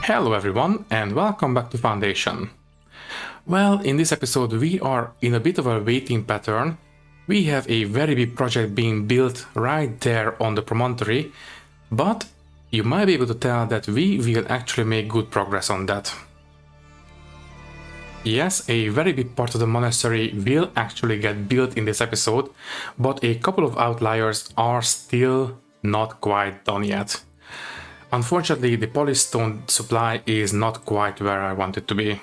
Hello everyone and welcome back to Foundation. Well, in this episode we are in a bit of a waiting pattern. We have a very big project being built right there on the promontory, but you might be able to tell that we will actually make good progress on that. Yes, a very big part of the monastery will actually get built in this episode, but a couple of outliers are still not quite done yet. Unfortunately, the polished stone supply is not quite where I want it to be.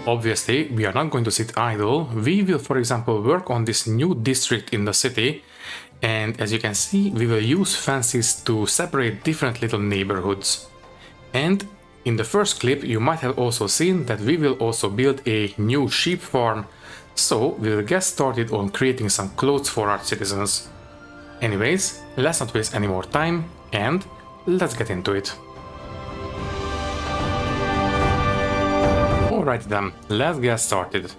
Obviously, we are not going to sit idle. We will, for example, work on this new district in the city, and as you can see, we will use fences to separate different little neighborhoods. And in the first clip, you might have also seen that we will also build a new sheep farm, so we will get started on creating some clothes for our citizens. Anyways, let's not waste any more time, and let's get into it. Alright then, let's get started.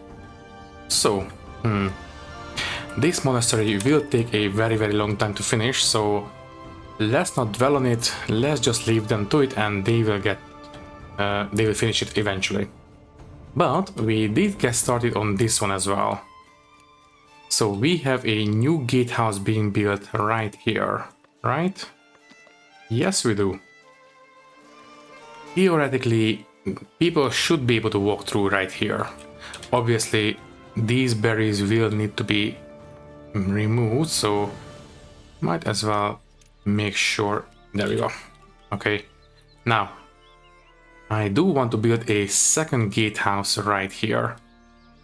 So, this monastery will take a very long time to finish, so let's not dwell on it, let's just leave them to it and they will finish it eventually. But we did get started on this one as well. So we have a new gatehouse being built right here, right? Yes, we do. Theoretically, people should be able to walk through right here. Obviously, these berries will need to be removed, so might as well make sure. There we go. Okay, now I do want to build a second gatehouse right here.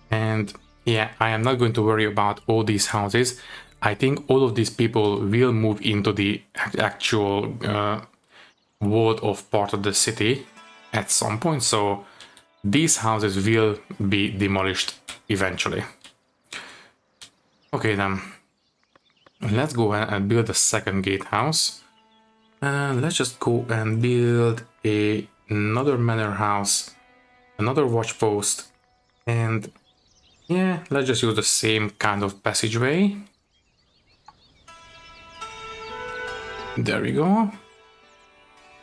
And yeah, I am not going to worry about all these houses. I think all of these people will move into the actual walled off part of the city at some point, so these houses will be demolished eventually. Okay then, let's go ahead and build a second gatehouse. Let's just go and build another manor house, another watch post, and yeah, let's just use the same kind of passageway. There we go.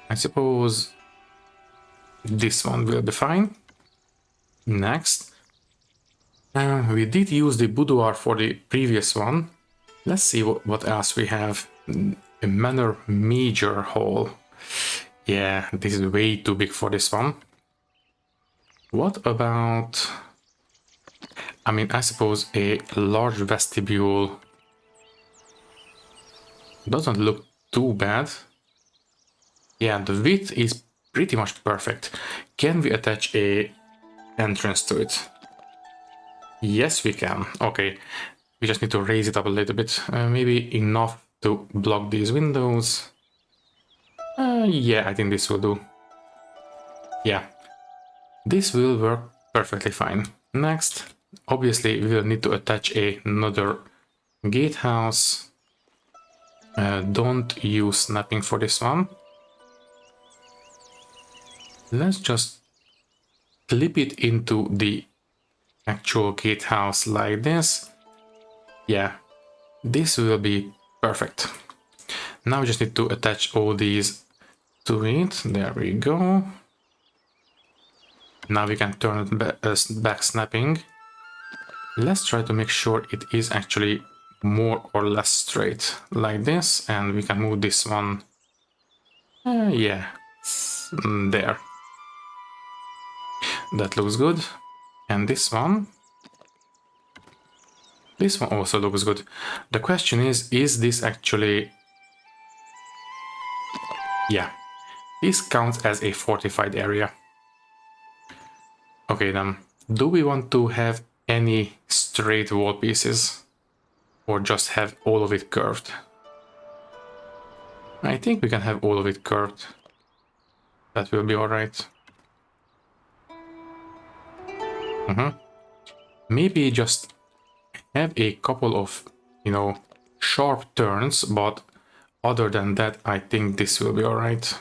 I suppose this one will be fine. Next. We did use the boudoir for the previous one. Let's see what else we have. A manor major hall. Yeah, this is way too big for this one. What about... I mean, I suppose a large vestibule doesn't look too bad. Yeah, the width is pretty much perfect. Can we attach a entrance to it? Yes, we can. Okay, we just need to raise it up a little bit. Maybe enough to block these windows. Yeah, I think this will do. Yeah, this will work perfectly fine. Next, obviously, we will need to attach another gatehouse. Don't use snapping for this one. Let's just clip it into the actual gatehouse like this. Yeah, this will be perfect. Now we just need to attach all these to it. There we go. Now we can turn it back snapping. Let's try to make sure it is actually more or less straight like this, and we can move this one. Yeah, there. That looks good. And this one also looks good. The question is this actually... Yeah, this counts as a fortified area. Okay then, do we want to have any straight wall pieces? Or just have all of it curved? I think we can have all of it curved. That will be alright. Maybe just have a couple of, sharp turns, but other than that, I think this will be alright.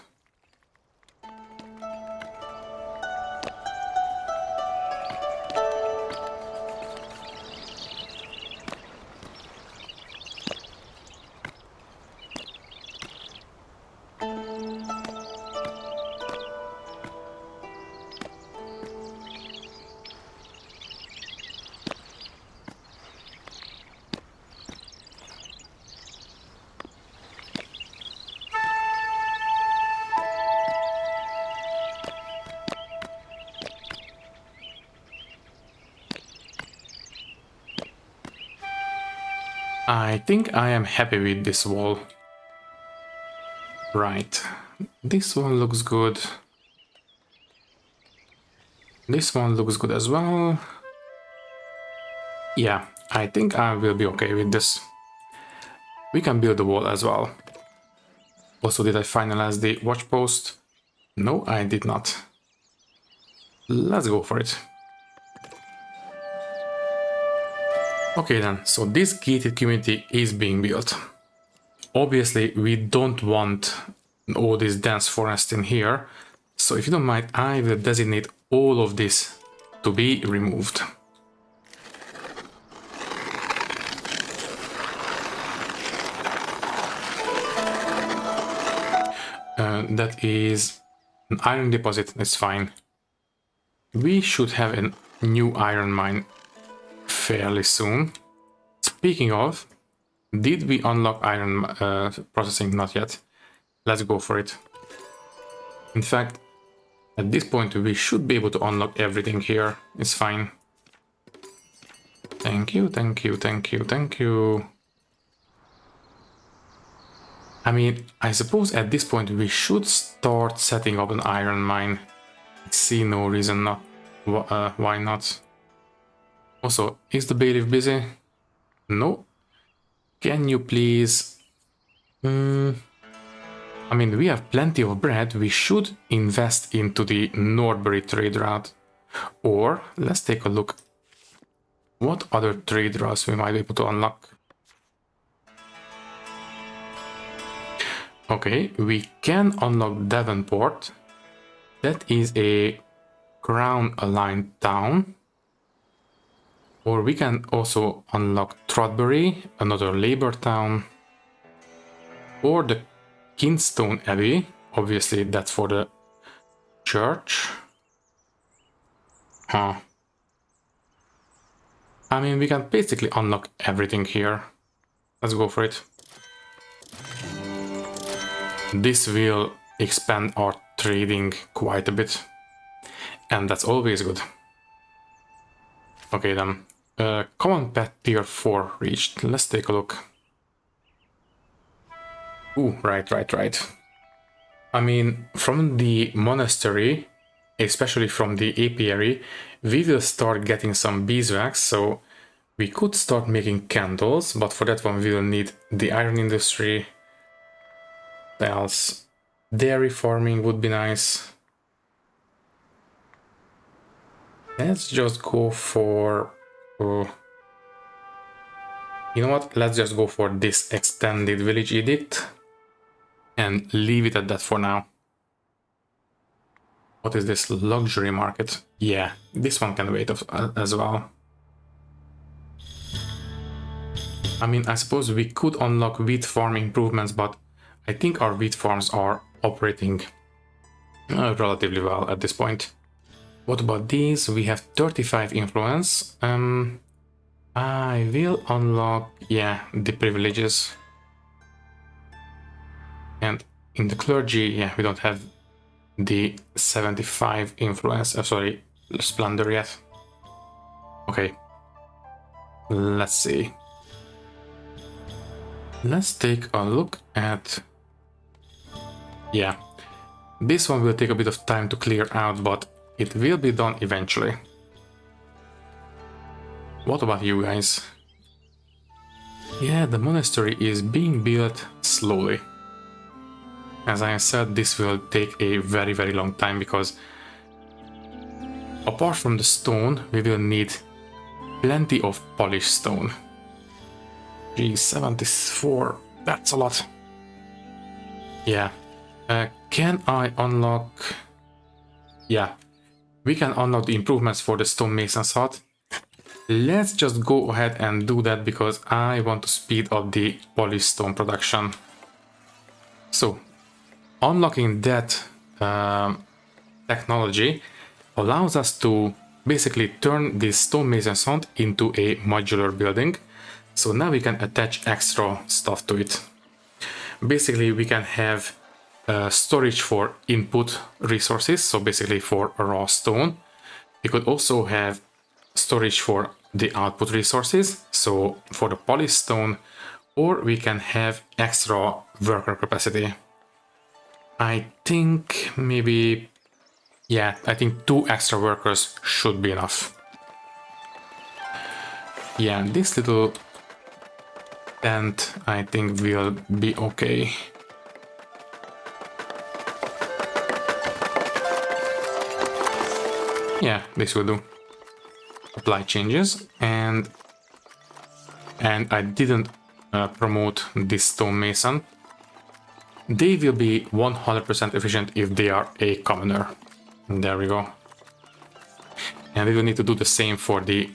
I think I am happy with this wall. Right. This one looks good. This one looks good as well. Yeah, I think I will be okay with this. We can build the wall as well. Also, did I finalize the watch post? No, I did not. Let's go for it. Okay then, so this gated community is being built. Obviously, we don't want all this dense forest in here. So if you don't mind, I will designate all of this to be removed. That is an iron deposit, it's fine. We should have a new iron mine fairly soon. Speaking of, did we unlock iron processing? Not yet. Let's go for it. In fact, at this point we should be able to unlock everything here. It's fine. Thank you, thank you, thank you, thank you. I mean, I suppose at this point we should start setting up an iron mine. I see no reason not. Why not? Also, is the bailiff busy? No. Can you please... I mean, we have plenty of bread. We should invest into the Northbury trade route. Or, let's take a look. What other trade routes we might be able to unlock? Okay, we can unlock Devonport. That is a crown-aligned town. Or we can also unlock Trotbury, another labor town. Or the Kinstone Abbey. Obviously, that's for the church. Huh. I mean, we can basically unlock everything here. Let's go for it. This will expand our trading quite a bit. And that's always good. Okay then. Common pet tier 4 reached. Let's take a look. Ooh, right. I mean, from the monastery, especially from the apiary, we will start getting some beeswax, so we could start making candles, but for that one we will need the iron industry. What else? Dairy farming would be nice. Let's just go for... you know what? Let's just go for this extended village edict and leave it at that for now. What is this luxury market? Yeah, this one can wait as well. I mean, I suppose we could unlock wheat farm improvements, but I think our wheat farms are operating relatively well at this point. What about these? We have 35 influence. I will unlock, yeah, the privileges. And in the clergy, yeah, we don't have the 75 influence, sorry, splendor yet. Okay, let's see. Let's take a look at... yeah, this one will take a bit of time to clear out, but it will be done eventually. What about you guys? Yeah, the monastery is being built slowly. As I said, this will take a very long time because apart from the stone, we will need plenty of polished stone. Geez, 74, that's a lot. Yeah. Can I unlock... yeah, we can unlock the improvements for the stonemason's hut. Let's just go ahead and do that because I want to speed up the polished stone production. So, unlocking that technology allows us to basically turn this stonemason's hut into a modular building. So now we can attach extra stuff to it. Basically, we can have storage for input resources, so basically for raw stone. We could also have storage for the output resources, so for the polished stone, or we can have extra worker capacity. I think maybe, yeah, I think 2 extra workers should be enough. Yeah, this little tent I think will be okay. Yeah, this will do. Apply changes, and I didn't promote this stonemason. They will be 100% efficient if they are a commoner. There we go. And we will need to do the same for the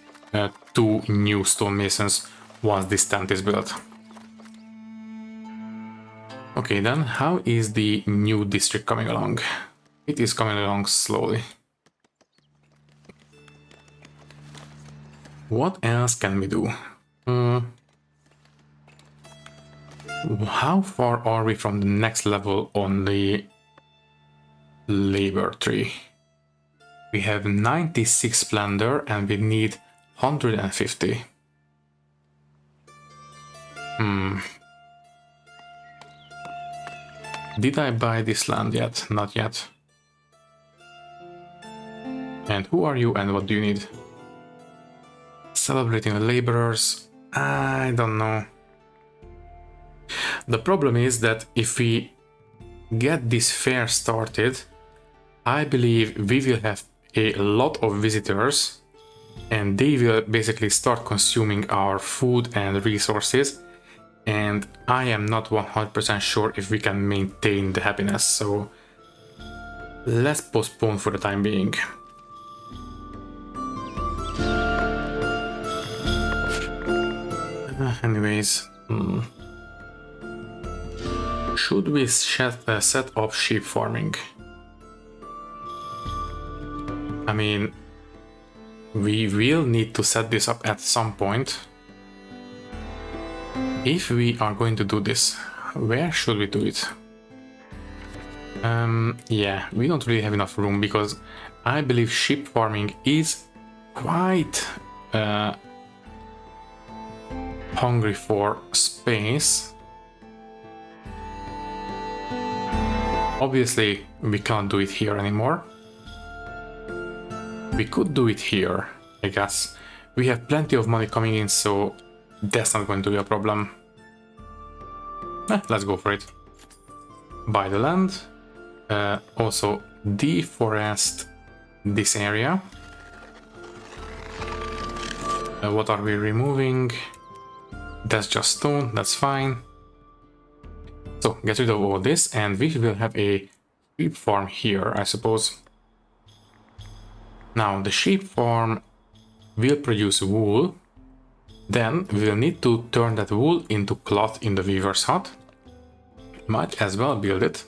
2 new stonemasons once this tent is built. Okay, then how is the new district coming along? It is coming along slowly. What else can we do? How far are we from the next level on the labor tree? We have 96 splendor and we need 150. Did I buy this land yet? Not yet. And who are you and what do you need? Celebrating the laborers? I don't know. The problem is that if we get this fair started, I believe we will have a lot of visitors and they will basically start consuming our food and resources, and I am not 100% sure if we can maintain the happiness, so let's postpone for the time being. Anyways, should we set up sheep farming? I mean, we will need to set this up at some point. If we are going to do this, where should we do it? Yeah, we don't really have enough room because I believe sheep farming is quite hungry for space. Obviously, we can't do it here anymore. We could do it here, I guess. We have plenty of money coming in, so that's not going to be a problem. Let's go for it. Buy the land. Also, deforest this area. What are we removing? That's just stone, that's fine. So, get rid of all this, and we will have a sheep farm here, I suppose. Now, the sheep farm will produce wool. Then we will need to turn that wool into cloth in the weaver's hut. Might as well build it.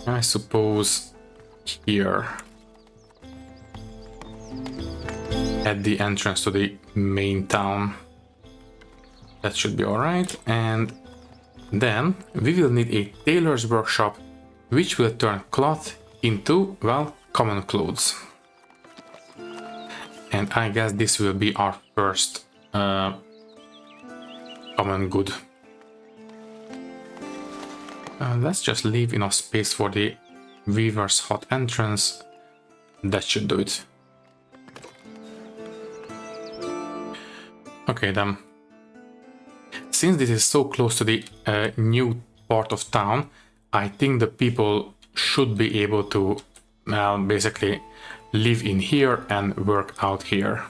I suppose here. At the entrance to the main town. That should be alright. And then we will need a tailor's workshop, which will turn cloth into, well, common clothes. And I guess this will be our first common good. Let's just leave enough space for the weaver's hut entrance. That should do it. Okay then. Since this is so close to the new part of town, I think the people should be able to basically live in here and work out here.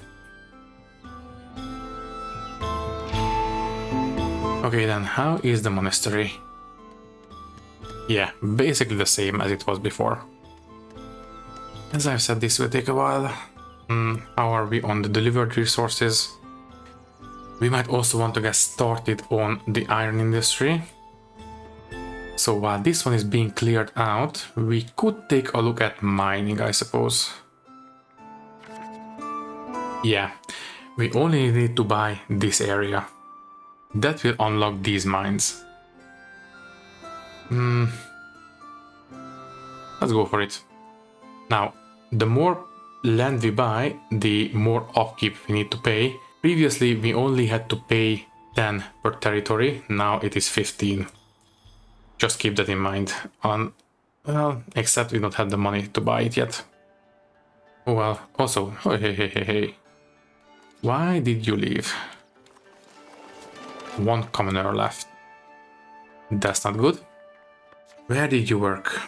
Okay then, how is the monastery? Yeah, basically the same as it was before. As I've said, this will take a while. How are we on the delivered resources? We might also want to get started on the iron industry. So while this one is being cleared out, we could take a look at mining, I suppose. Yeah, we only need to buy this area. That will unlock these mines. Let's go for it. Now, the more land we buy, the more upkeep we need to pay, Previously, we only had to pay 10 per territory, now it is 15. Just keep that in mind. Well, except we don't have the money to buy it yet. Oh well, also, hey. Why did you leave? One commoner left. That's not good. Where did you work?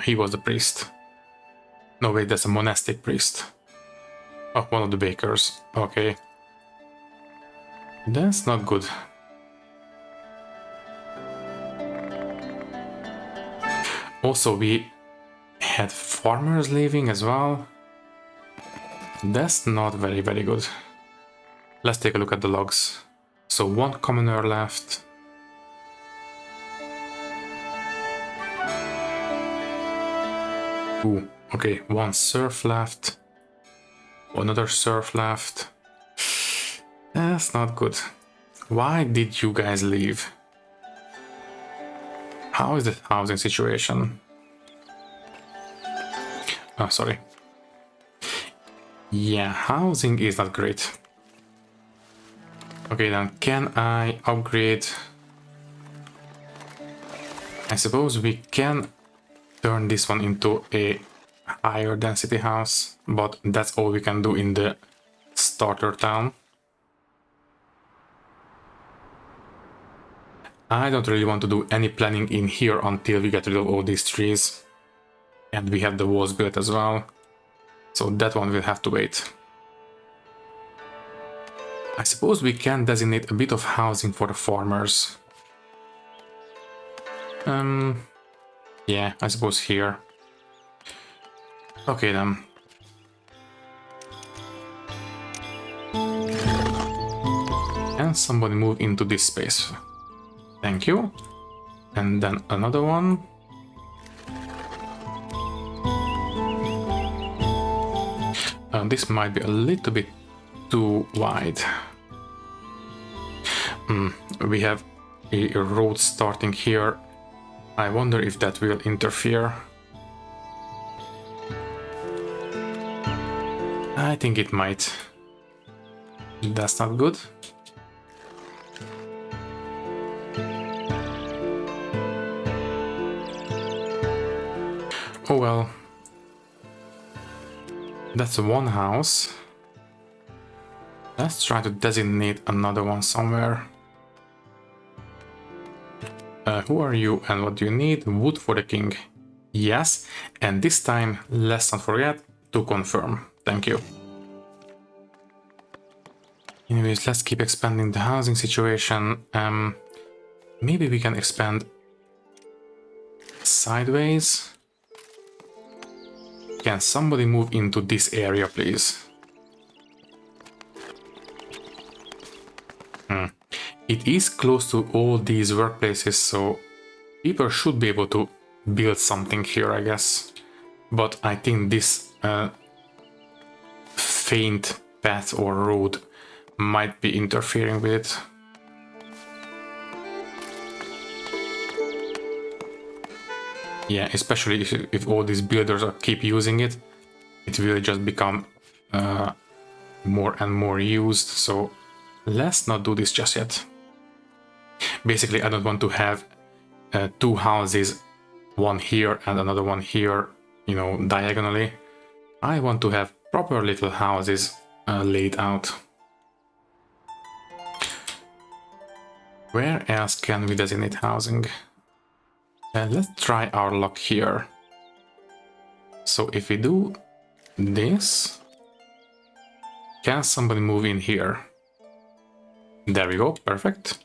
He was the priest. No, wait, that's a monastic priest. Oh, one of the bakers. Okay. That's not good. Also, we had farmers leaving as well. That's not very good. Let's take a look at the logs. So one commoner left. Ooh, okay, one serf left. Another serf left. That's not good. Why did you guys leave? How is the housing situation? Oh, sorry. Yeah, housing is not great. Okay, then can I upgrade? I suppose we can turn this one into a higher density house, but that's all we can do in the starter town. I don't really want to do any planning in here until we get rid of all these trees. And we have the walls built as well. So that one will have to wait. I suppose we can designate a bit of housing for the farmers. Yeah, I suppose here. Okay then. And somebody move into this space. Thank you. And then another one. This might be a little bit too wide. We have a road starting here. I wonder if that will interfere. I think it might. That's not good. Oh well. That's one house. Let's try to designate another one somewhere. Who are you and what do you need? Wood for the king. Yes, and this time let's not forget to confirm. Thank you. Anyways, let's keep expanding the housing situation. Maybe we can expand sideways. Can somebody move into this area, please? It is close to all these workplaces, so people should be able to build something here, I guess. But I think this faint path or road might be interfering with it. Yeah, especially if all these builders keep using it, it will just become more and more used, so let's not do this just yet. Basically, I don't want to have two houses, one here and another one here, you know, diagonally. I want to have proper little houses laid out. Where else can we designate housing? Let's try our luck here. So if we do this, can somebody move in here? There we go, perfect.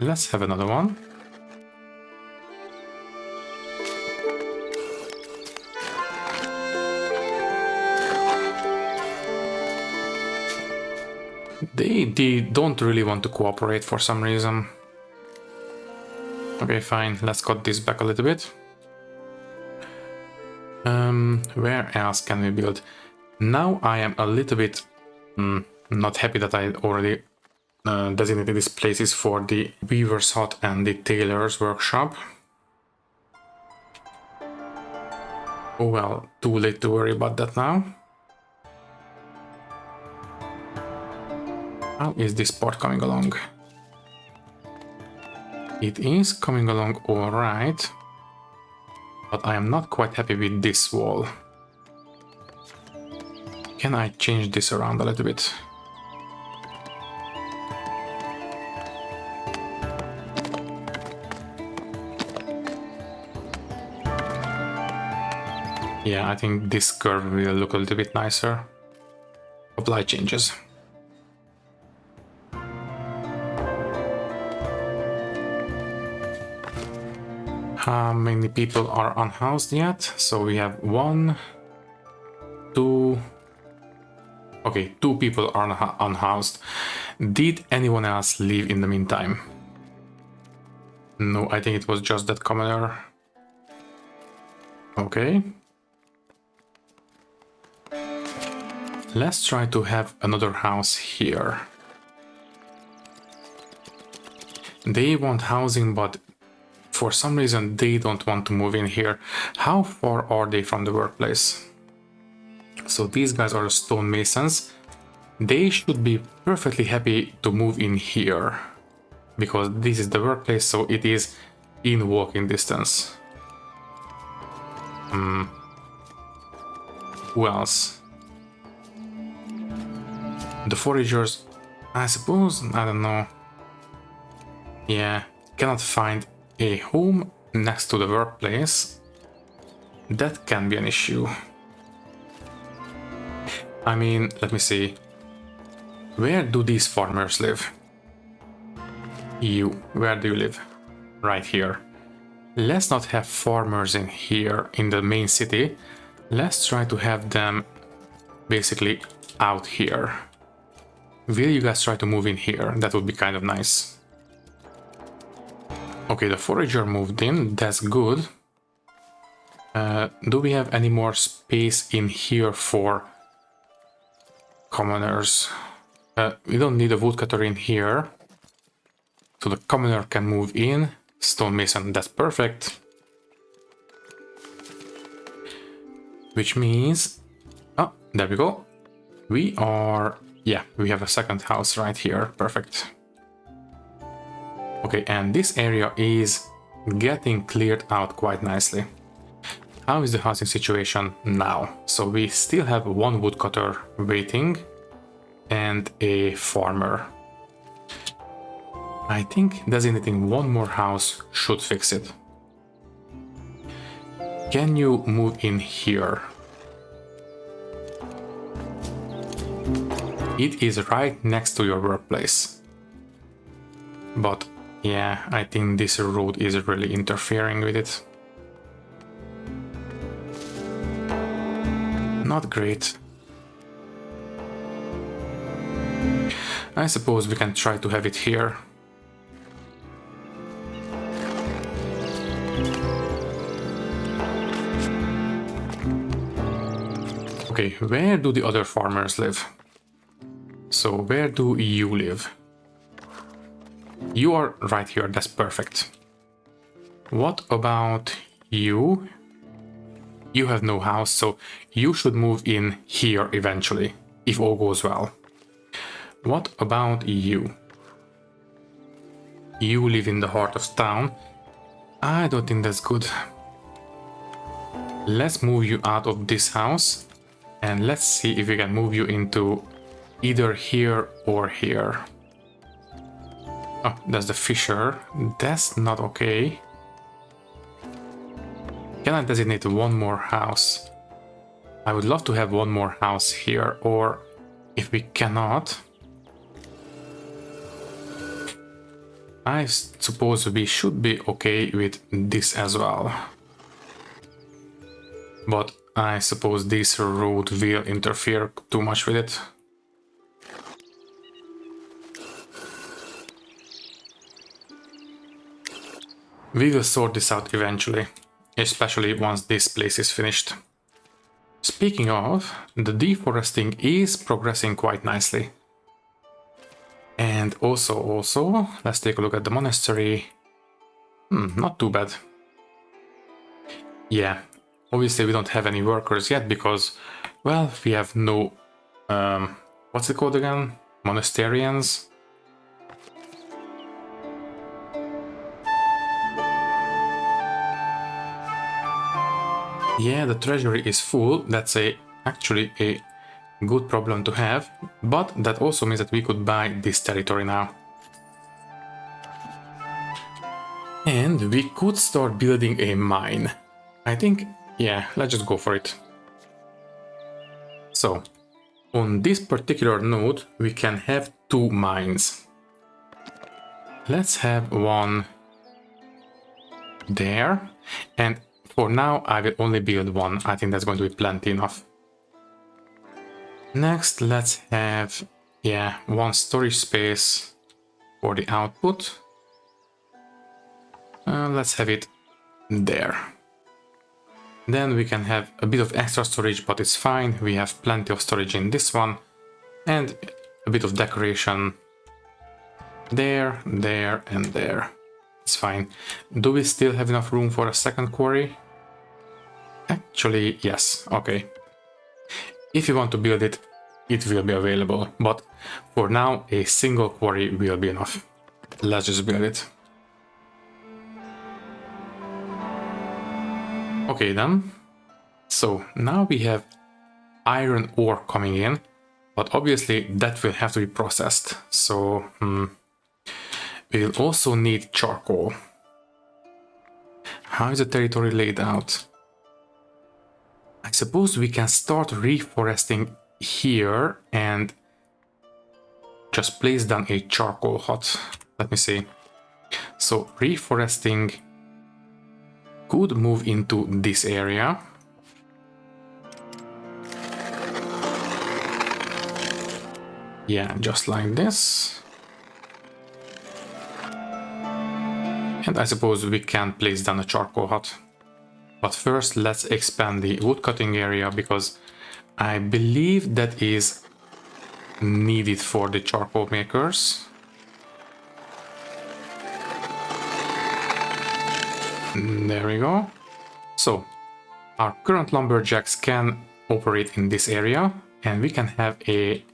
Let's have another one. They don't really want to cooperate for some reason. Okay, fine, let's cut this back a little bit. Where else can we build? Now I am a little bit not happy that I already designated these places for the weaver's hut and the tailor's workshop. Oh well, too late to worry about that now. How is this part coming along? It is coming along alright, but I am not quite happy with this wall. Can I change this around a little bit? Yeah, I think this curve will look a little bit nicer. Apply changes. How many people are unhoused yet? So we have 1, 2... Okay, 2 people are unhoused. Did anyone else leave in the meantime? No, I think it was just that commoner. Okay. Let's try to have another house here. They want housing, but for some reason they don't want to move in here. How far are they from the workplace? So these guys are stonemasons. They should be perfectly happy to move in here, because this is the workplace, so it is in walking distance. Who else? The foragers, I suppose, I don't know. Yeah, cannot find a home next to the workplace. That can be an issue. I mean, let me see. Where do these farmers live? You, where do you live? Right here. Let's not have farmers in here in the main city. Let's try to have them basically out here. Will you guys try to move in here? That would be kind of nice. Okay, the forager moved in, that's good. Do we have any more space in here for commoners? We don't need a woodcutter in here, so the commoner can move in. Stonemason, that's perfect. Which means... Oh, there we go. We are... Yeah, we have a second house right here. Perfect. Okay, and this area is getting cleared out quite nicely. How is the housing situation now? So we still have 1 woodcutter waiting and a farmer. I think designating 1 more house should fix it. Can you move in here? It is right next to your workplace. But yeah, I think this road is really interfering with it. Not great. I suppose we can try to have it here. Okay, where do the other farmers live? So where do you live? You are right here, that's perfect. What about you? You have no house, so you should move in here eventually, if all goes well. What about you? You live in the heart of town. I don't think that's good. Let's move you out of this house, and let's see if we can move you into either here or here. Oh, that's the fisher. That's not okay. Can I designate 1 more house? I would love to have 1 more house here, or if we cannot, I suppose we should be okay with this as well. But I suppose this road will interfere too much with it. We will sort this out eventually, especially once this place is finished. Speaking of, the deforesting is progressing quite nicely. And also, let's take a look at the monastery. Not too bad. Yeah, obviously we don't have any workers yet because, well, we have no... what's it called again? Monasterians. Yeah, the treasury is full. That's actually a good problem to have, but that also means that we could buy this territory now. And we could start building a mine. I think, yeah, let's just go for it. So, on this particular node, we can have 2 mines. Let's have one there, and for now I will only build one. I think that's going to be plenty enough. Next, let's have, yeah, one storage space for the output. Let's have it there. Then we can have a bit of extra storage, but it's fine. We have plenty of storage in this one, and a bit of decoration there, there, and there. It's fine. Do we still have enough room for a second quarry? Actually, yes. Okay. If you want to build it, it will be available, but for now a single quarry will be enough. Let's just build it. Okay then. So now we have iron ore coming in, but obviously that will have to be processed. So we'll also need charcoal. How is the territory laid out? I suppose we can start reforesting here and just place down a charcoal hut. Let me see. So reforesting could move into this area. Yeah, just like this. And I suppose we can place down a charcoal hut. But first, let's expand the woodcutting area, because I believe that is needed for the charcoal makers. There we go. So, our current lumberjacks can operate in this area, and we can have a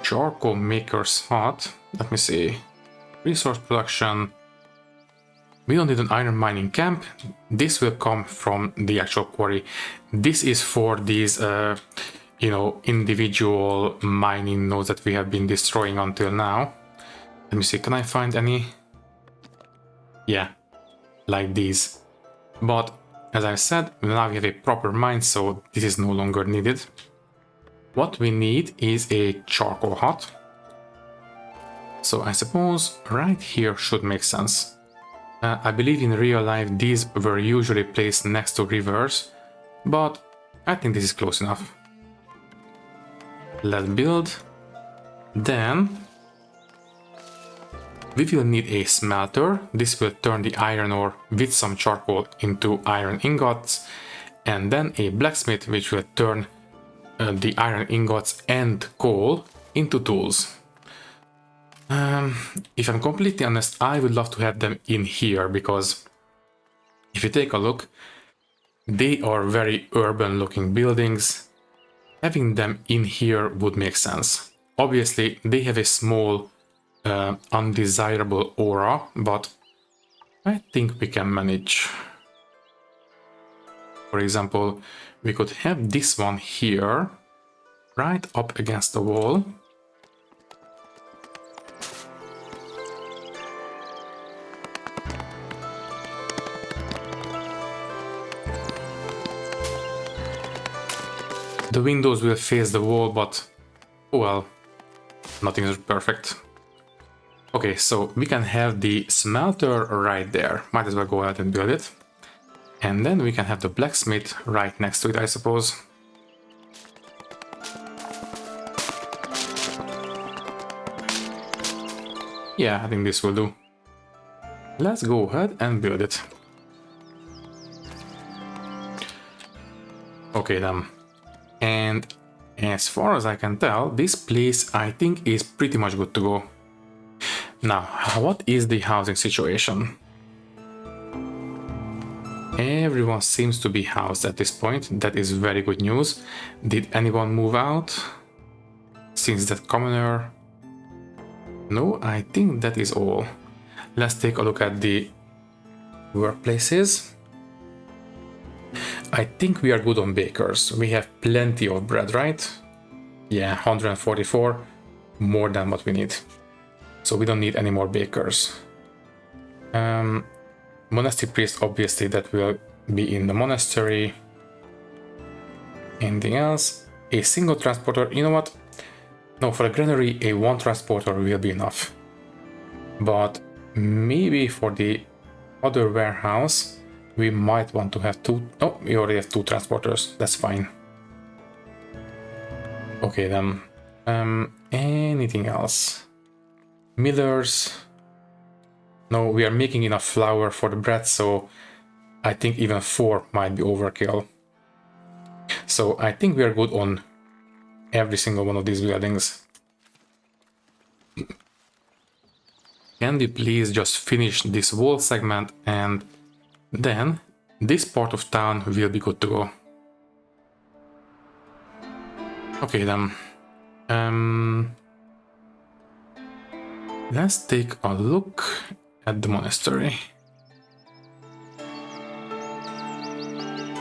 charcoal maker's hut. Let me see. Resource production. We don't need an iron mining camp. This will come from the actual quarry. This is for these, individual mining nodes that we have been destroying until now. Let me see, can I find any? Yeah, like these. But as I said, now we have a proper mine, so this is no longer needed. What we need is a charcoal hut. So I suppose right here should make sense. I believe in real life these were usually placed next to rivers, but I think this is close enough. Let's build. Then we will need a smelter. This will turn the iron ore with some charcoal into iron ingots, and then a blacksmith which will turn the iron ingots and coal into tools. If I'm completely honest, I would love to have them in here, because if you take a look, they are very urban looking buildings. Having them in here would make sense. Obviously, they have a small undesirable aura, but I think we can manage. For example, we could have this one here, right up against the wall. The windows will face the wall, but well, nothing is perfect. Okay, so we can have the smelter right there. Might as well go ahead and build it. And then we can have the blacksmith right next to it, I suppose. Yeah, I think this will do. Let's go ahead and build it. Okay then. And as far as I can tell, this place I think is pretty much good to go. Now, what is the housing situation? Everyone seems to be housed at this point. That is very good news. Did anyone move out? Since that commoner... No, I think that is all. Let's take a look at the workplaces. I think we are good on bakers. We have plenty of bread, right? Yeah, 144, more than what we need. So we don't need any more bakers. Monastery priest, obviously that will be in the monastery. Anything else? A single transporter, you know what? No, for a granary, a one transporter will be enough. But maybe for the other warehouse, we might want to have two. No, we already have two transporters. That's fine. Okay then. Anything else? Millers. No, we are making enough flour for the bread, so I think even 4 might be overkill. So I think we are good on every single one of these buildings. Can we please just finish this wall segment, and then this part of town will be good to go. Okay then. Let's take a look at the monastery.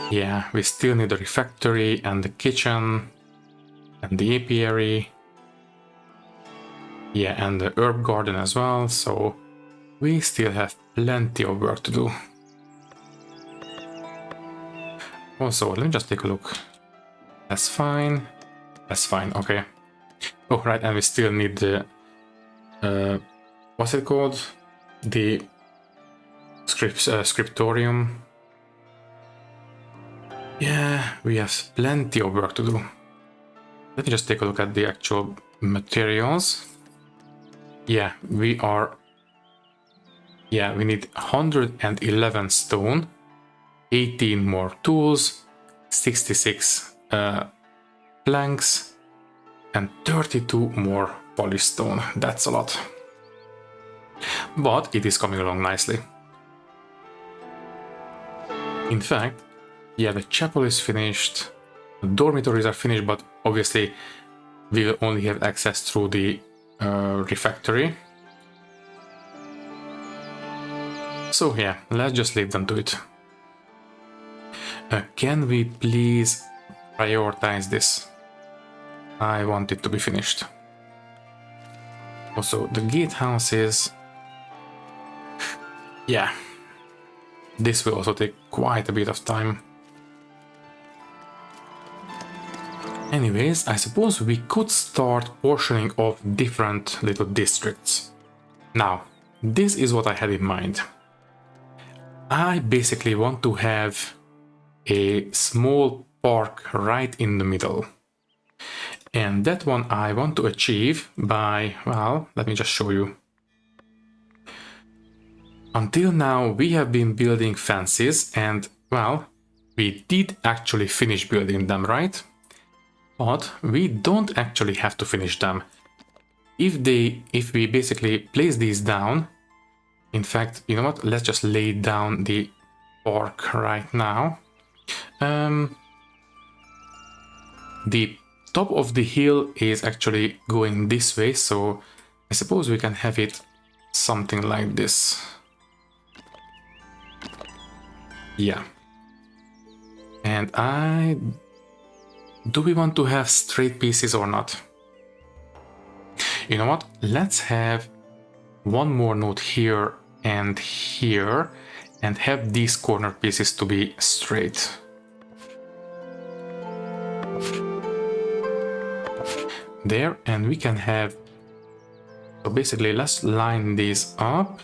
Yeah, we still need the refectory and the kitchen and the apiary. Yeah, and the herb garden as well, so we still have plenty of work to do. Also, let me just take a look. That's fine. That's fine, okay. Oh, right, and we still need the... what's it called? The scriptorium. Yeah, we have plenty of work to do. Let me just take a look at the actual materials. Yeah, we are... Yeah, we need 111 stone, 18 more tools, 66 planks, and 32 more polished stone. That's a lot. But it is coming along nicely. In fact, yeah, the chapel is finished, the dormitories are finished, but obviously we will only have access through the refectory. So yeah, let's just leave them to it. Can we please prioritize this? I want it to be finished. Also, the gatehouses. Yeah, this will also take quite a bit of time. Anyways, I suppose we could start portioning off different little districts. Now, this is what I had in mind. I basically want to have a small park right in the middle. And that one I want to achieve by, well, let me just show you. Until now, we have been building fences and, well, we did actually finish building them, right? But we don't actually have to finish them. If we basically place these down, in fact, you know what? Let's just lay down the park right now. The top of the hill is actually going this way, so I suppose we can have it something like this. Yeah. And do we want to have straight pieces or not? You know what? Let's have one more node here and here and have these corner pieces to be straight. There, and we can have... So basically, let's line these up.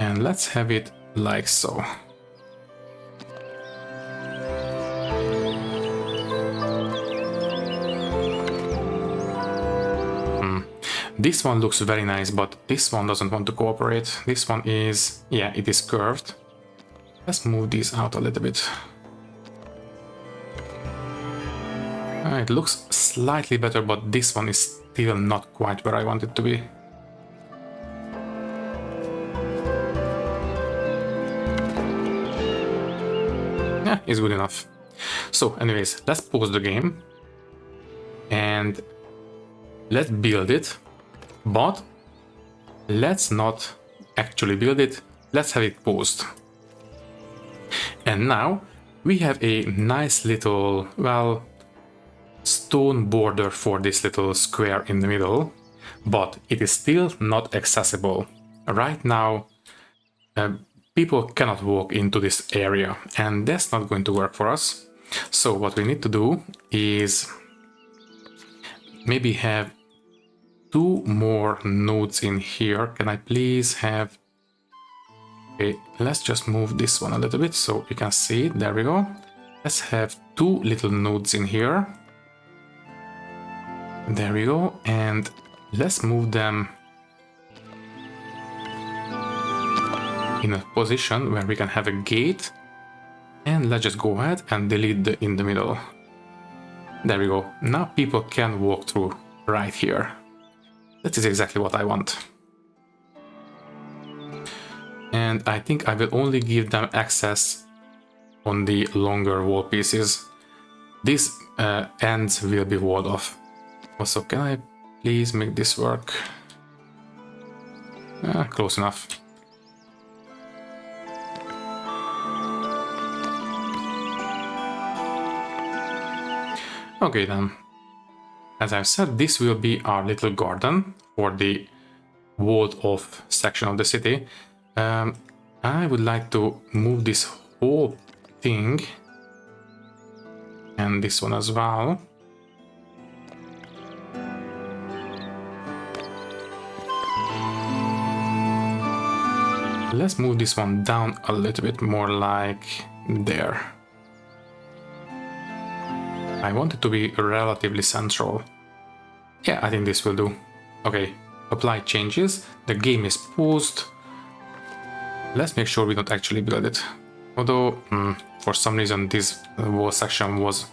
And let's have it like so. This one looks very nice, but this one doesn't want to cooperate. This one is... yeah, it is curved. Let's move these out a little bit. It looks slightly better, but this one is still not quite where I want it to be. Yeah, it's good enough. So anyways, let's pause the game and let's build it, but let's not actually build it, let's have it paused. And now we have a nice little, well, stone border for this little square in the middle, but it is still not accessible. Right now, people cannot walk into this area, and that's not going to work for us. So what we need to do is maybe have 2 more nodes in here. Can I please have... Okay, let's just move this one a little bit so you can see it. There we go. Let's have 2 little nodes in here. There we go. And let's move them in a position where we can have a gate. And let's just go ahead and delete the in the middle. There we go. Now people can walk through right here. That is exactly what I want. And I think I will only give them access on the longer wall pieces. These ends will be walled off. Also, can I please make this work? Close enough. Okay then. As I've said, this will be our little garden for the walled off section of the city. I would like to move this whole thing and this one as well. Let's move this one down a little bit more, like there. I want it to be relatively central. Yeah, I think this will do. Okay, apply changes. The game is paused. Let's make sure we don't actually build it. Although, for some reason this wall section was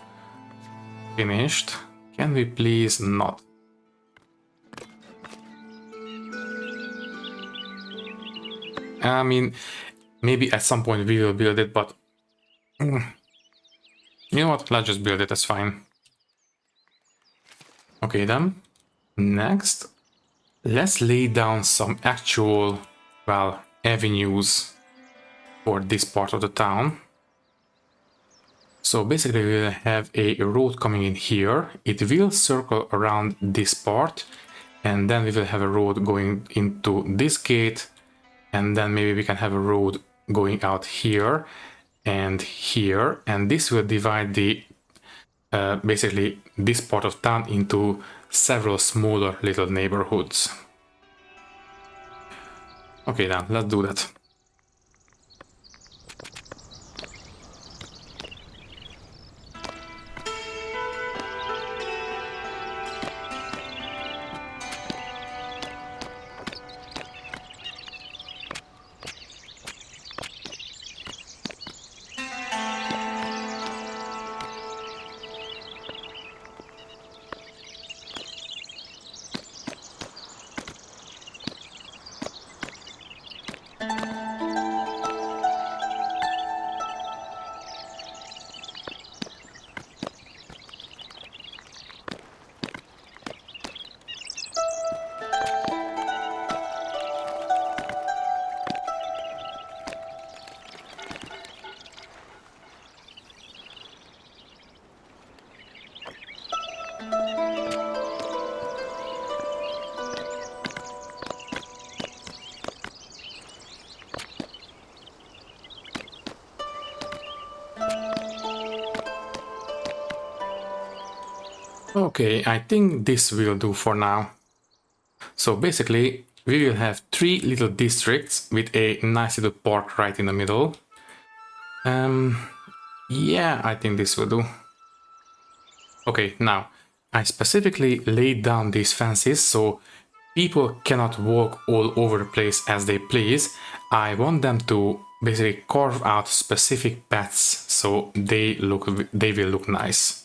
finished. Can we please not? I mean, maybe at some point we will build it, but... you know what, let's just build it, that's fine. Okay then, next, let's lay down some actual, well, avenues for this part of the town. So basically we'll have a road coming in here. It will circle around this part, and then we will have a road going into this gate, and then maybe we can have a road going out here, and this will divide the basically this part of town into several smaller little neighborhoods. Okay then, let's do that. Okay, I think this will do for now. So basically, we will have 3 little districts with a nice little park right in the middle. Yeah, I think this will do. Okay, now, I specifically laid down these fences so people cannot walk all over the place as they please. I want them to basically carve out specific paths so they will look nice.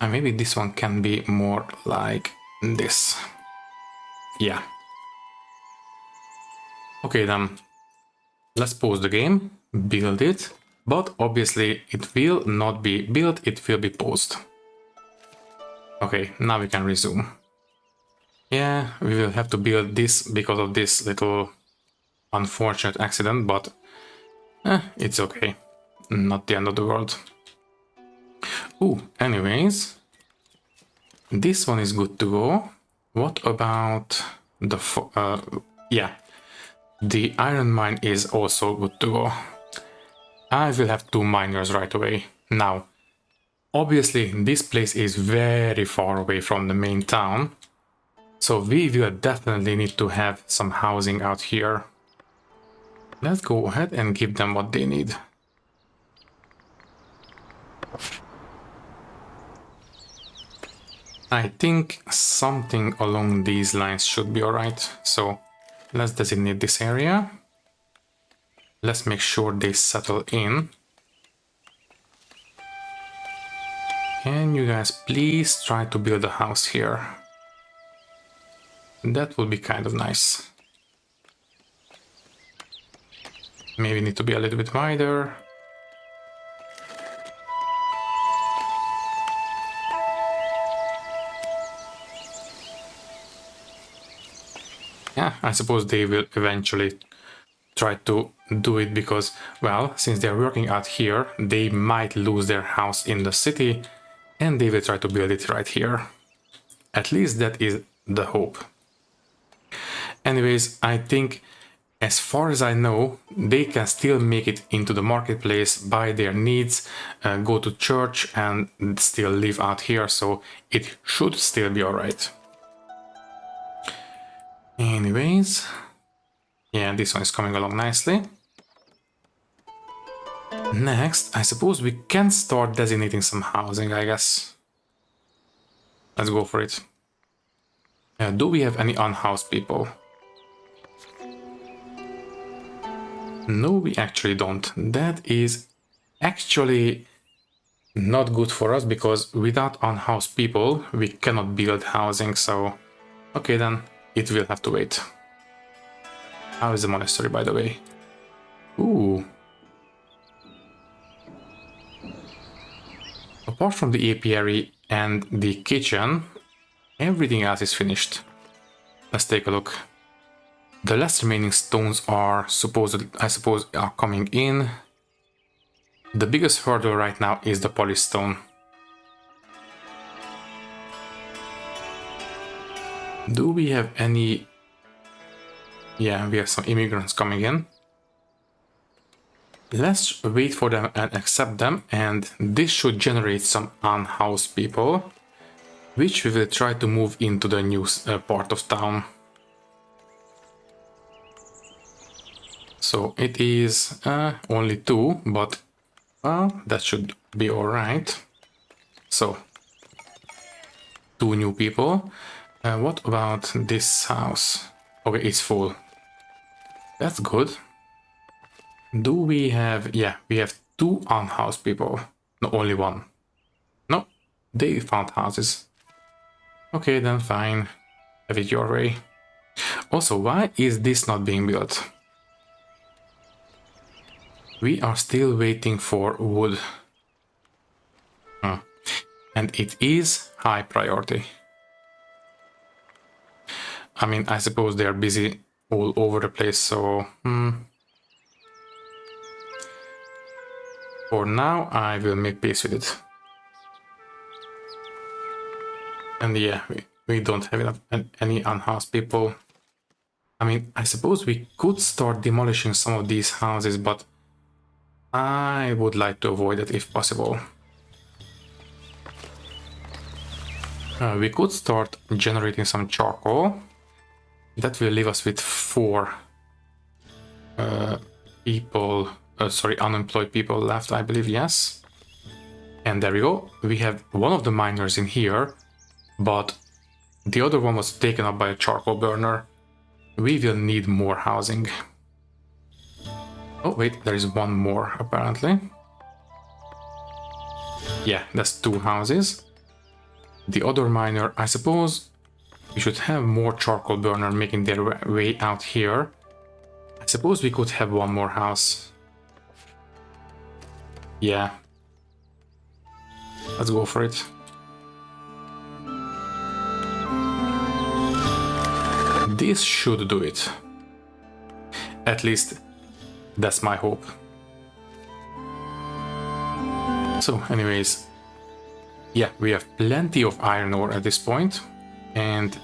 And maybe this one can be more like this. Yeah. Okay then, let's pause the game, build it, But obviously it will not be built, it will be paused. Okay, now we can resume. Yeah, we will have to build this because of this little unfortunate accident, but it's okay. Not the end of the world. Ooh, anyways, this one is good to go. What about the... yeah, the iron mine is also good to go. I will have 2 miners right away. Now, obviously, this place is very far away from the main town, so we will definitely need to have some housing out here. Let's go ahead and give them what they need. I think something along these lines should be alright. So let's designate this area. Let's make sure they settle in. Can you guys please try to build a house here? That would be kind of nice. Maybe need to be a little bit wider. Yeah, I suppose they will eventually try to do it because, well, since they're working out here, they might lose their house in the city and they will try to build it right here. At least that is the hope. Anyways, I think as far as I know, they can still make it into the marketplace, buy their needs, go to church and still live out here, so it should still be alright. Anyways, yeah, this one is coming along nicely. Next, I suppose we can start designating some housing, I guess. Let's go for it. Do we have any unhoused people? No, we actually don't. That is actually not good for us because without unhoused people, we cannot build housing, so... Okay then, it will have to wait. How is the monastery, by the way? Ooh. Apart from the apiary and the kitchen, everything else is finished. Let's take a look. The last remaining stones are I suppose, are coming in. The biggest hurdle right now is the polished stone. Do we have any... Yeah, we have some immigrants coming in. Let's wait for them and accept them, and this should generate some unhoused people, which we will try to move into the new part of town. So it is only 2, but that should be alright. So 2 new people. What about this house? Okay, it's full. That's good. Do we have... Yeah, we have 2 unhoused people. No, only 1. No, they found houses. Okay, then fine. Have it your way. Also, why is this not being built? We are still waiting for wood. And it is high priority. I mean, I suppose they are busy all over the place, so... For now, I will make peace with it. And yeah, we don't have enough any unhoused people. I mean, I suppose we could start demolishing some of these houses, but I would like to avoid it if possible. We could start generating some charcoal. That will leave us with 4 people, unemployed people left, I believe, yes. And there we go. We have one of the miners in here, but the other one was taken up by a charcoal burner. We will need more housing. Oh wait, there is one more apparently. Yeah, that's 2 houses. The other miner, I suppose we should have more charcoal burner making their way out here. I suppose we could have one more house. Yeah. Let's go for it. This should do it. At least that's my hope. So anyways, yeah, we have plenty of iron ore at this point, and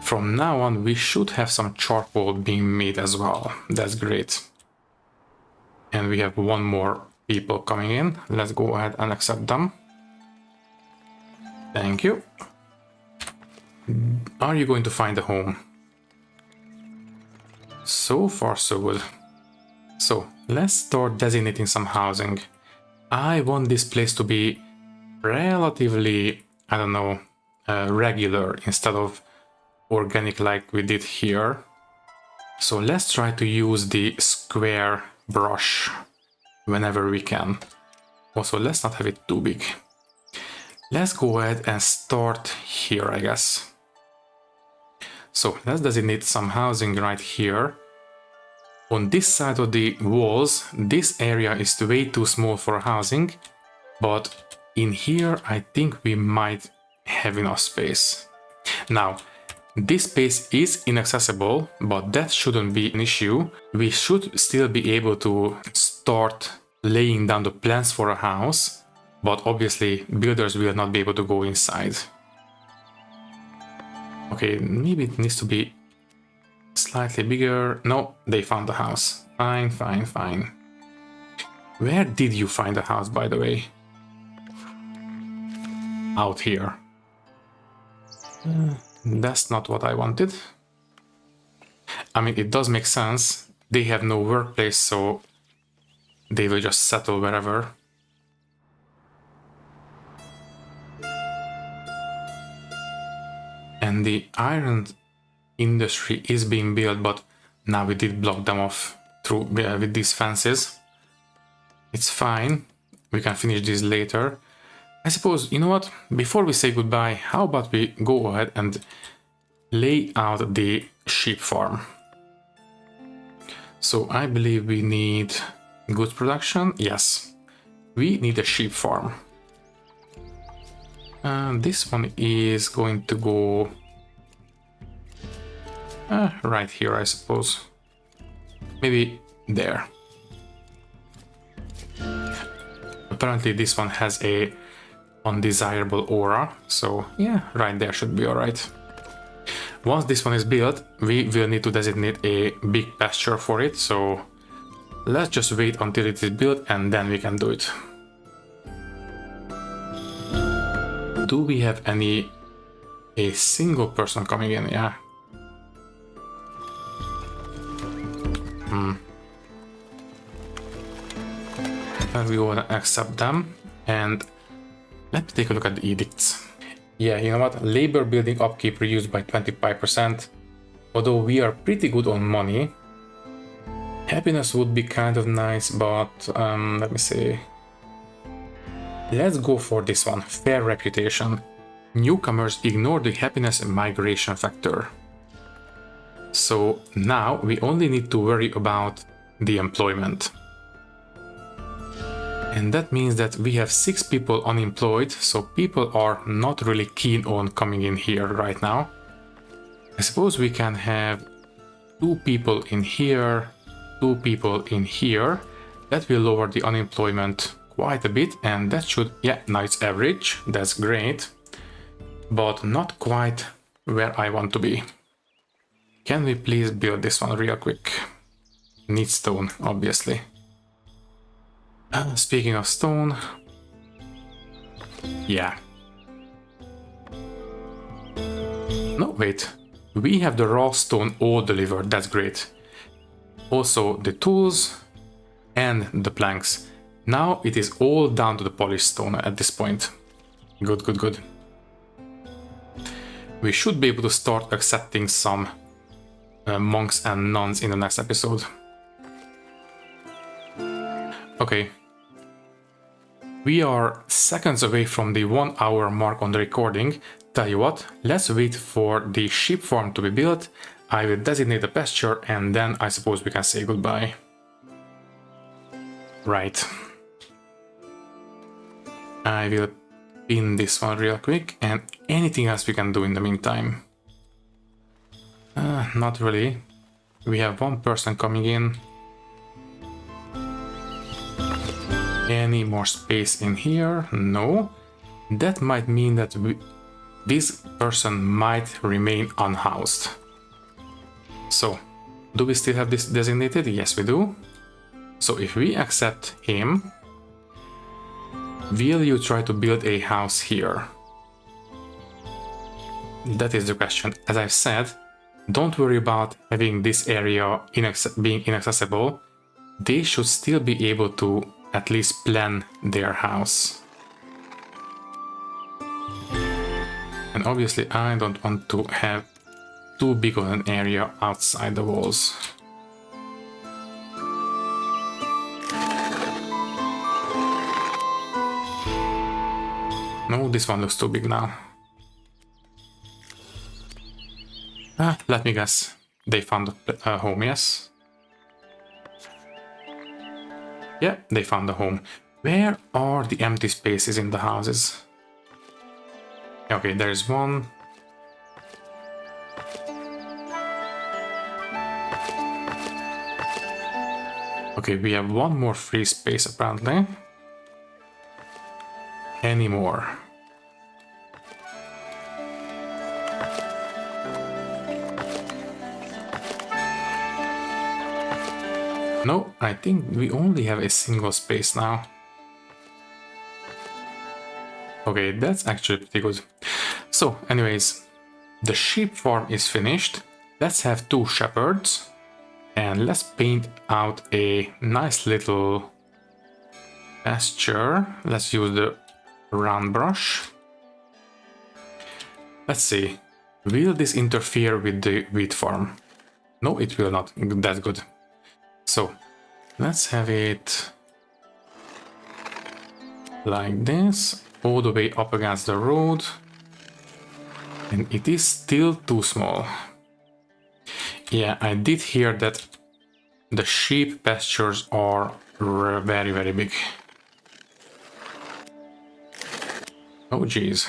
from now on we should have some charcoal being made as well. That's great. And we have one more people coming in. Let's go ahead and accept them. Thank you. Are you going to find a home? So far so good. So let's start designating some housing. I want this place to be relatively, I don't know, regular instead of organic like we did here. So let's try to use the square brush whenever we can. Also, let's not have it too big. Let's go ahead and start here, I guess. So let's designate some housing right here. On this side of the walls, this area is way too small for housing, but in here I think we might have enough space. Now, this space is inaccessible, but that shouldn't be an issue. We should still be able to start laying down the plans for a house, but obviously builders will not be able to go inside. Okay, maybe it needs to be slightly bigger. No, they found the house. Fine, fine, fine. Where did you find the house, by the way? Out here. That's not what I wanted. I mean, it does make sense. They have no workplace, so they will just settle wherever. And the iron industry is being built, but now we did block them off through with these fences. It's fine. We can finish this later. I suppose, you know what? Before we say goodbye, how about we go ahead and lay out the sheep farm. So I believe we need goods production. Yes, we need a sheep farm. This one is going to go right here, I suppose. Maybe there. Apparently this one has a undesirable aura, so yeah, right there should be alright. Once this one is built, we will need to designate a big pasture for it, so let's just wait until it is built and then we can do it. Do we have a single person coming in? Yeah. And we want to accept them, and let me take a look at the edicts. Yeah, you know what? Labor building upkeep reduced by 25%. Although we are pretty good on money. Happiness would be kind of nice, but let me see. Let's go for this one. Fair reputation. Newcomers ignore the happiness and migration factor. So now we only need to worry about the employment. And that means that we have 6 people unemployed, so people are not really keen on coming in here right now. I suppose we can have 2 people in here, 2 people in here. That will lower the unemployment quite a bit, and that should, yeah, now it's average. That's great, but not quite where I want to be. Can we please build this one real quick? Need stone, obviously. Speaking of stone, yeah. No, wait. We have the raw stone all delivered. That's great. Also the tools and the planks. Now it is all down to the polished stone at this point. Good, good, good. We should be able to start accepting some monks and nuns in the next episode. Okay. We are seconds away from the 1 hour mark on the recording. Tell you what, let's wait for the sheep farm to be built. I will designate the pasture and then I suppose we can say goodbye. Right. I will pin this one real quick, and anything else we can do in the meantime? Not really. We have one person coming in. Any more space in here? No. That might mean that this person might remain unhoused. So, do we still have this designated? Yes, we do. So if we accept him, will you try to build a house here? That is the question. As I've said, don't worry about having this area being inaccessible. They should still be able to at least plan their house. And obviously I don't want to have too big of an area outside the walls. No, this one looks too big now. Let me guess. They found a home, yes? Yeah, they found a home. Where are the empty spaces in the houses? Okay, there's one. Okay, we have one more free space apparently. Any more? No, I think we only have a single space now. Okay, that's actually pretty good. So, anyways, the sheep farm is finished. Let's have 2 shepherds. And let's paint out a nice little pasture. Let's use the round brush. Let's see. Will this interfere with the wheat farm? No, it will not. That's good. So, let's have it like this, all the way up against the road. And it is still too small. Yeah, I did hear that the sheep pastures are very, very big. Oh geez.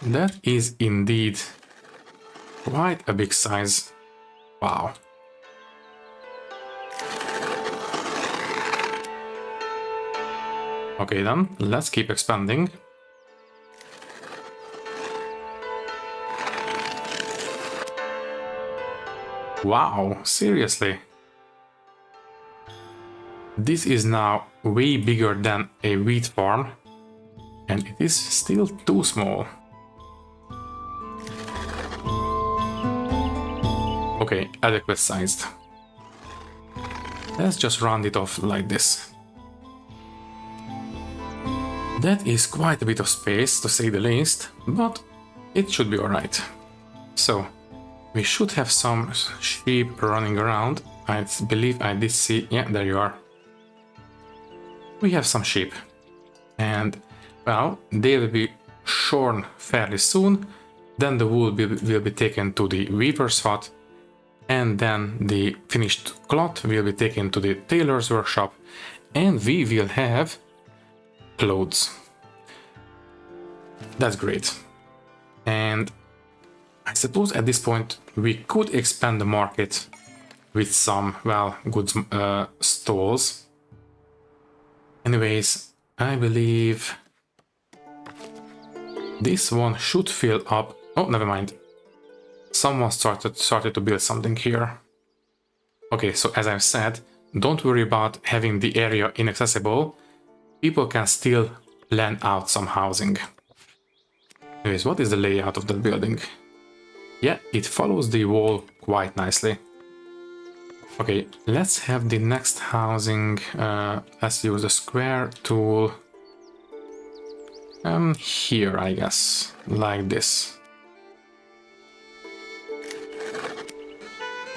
That is indeed quite a big size. Wow. Okay then, let's keep expanding. Wow, seriously? This is now way bigger than a wheat farm, and it is still too small. Okay, adequate sized. Let's just round it off like this. That is quite a bit of space, to say the least, but it should be alright. So, we should have some sheep running around. I believe I did see... yeah, there you are. We have some sheep. And, well, they will be shorn fairly soon. Then the wool will be taken to the weaver's hut. And then the finished cloth will be taken to the tailor's workshop. And we will have clothes. That's great. And I suppose at this point we could expand the market with some, well, goods stalls. Anyways, I believe this one should fill up. Oh, never mind. Someone started to build something here. Okay, so as I've said, don't worry about having the area inaccessible. People can still plan out some housing. Anyways, what is the layout of the building? Yeah, it follows the wall quite nicely. Okay, let's have the next housing. Let's use the square tool. Here, I guess, like this.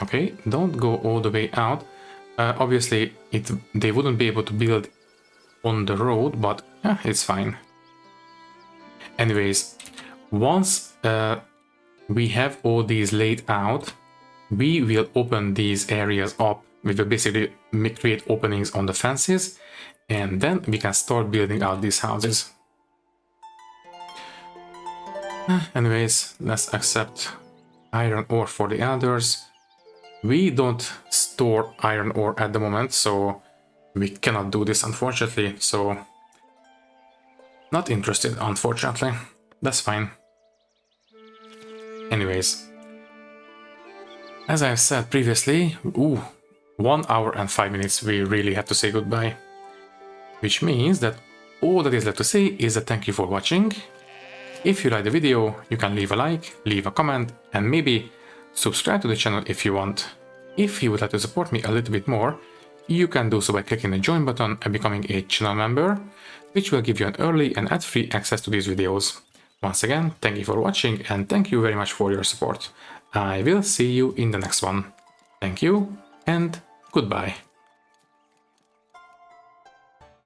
Okay, don't go all the way out. Obviously, they wouldn't be able to build on the road, but it's fine. Anyways, once we have all these laid out, we will open these areas up. We will basically create openings on the fences, and then we can start building out these houses. Anyways, let's accept iron ore for the elders. We don't store iron ore at the moment, so we cannot do this, unfortunately. So not interested, unfortunately. That's fine. Anyways, as I've said previously, 1 hour and 5 minutes we really have to say goodbye. Which means that all that is left to say is that thank you for watching. If you like the video, you can leave a like, leave a comment, and maybe subscribe to the channel if you want. If you would like to support me a little bit more, you can do so by clicking the join button and becoming a channel member, which will give you an early and ad-free access to these videos. Once again, thank you for watching and thank you very much for your support. I will see you in the next one. Thank you and goodbye.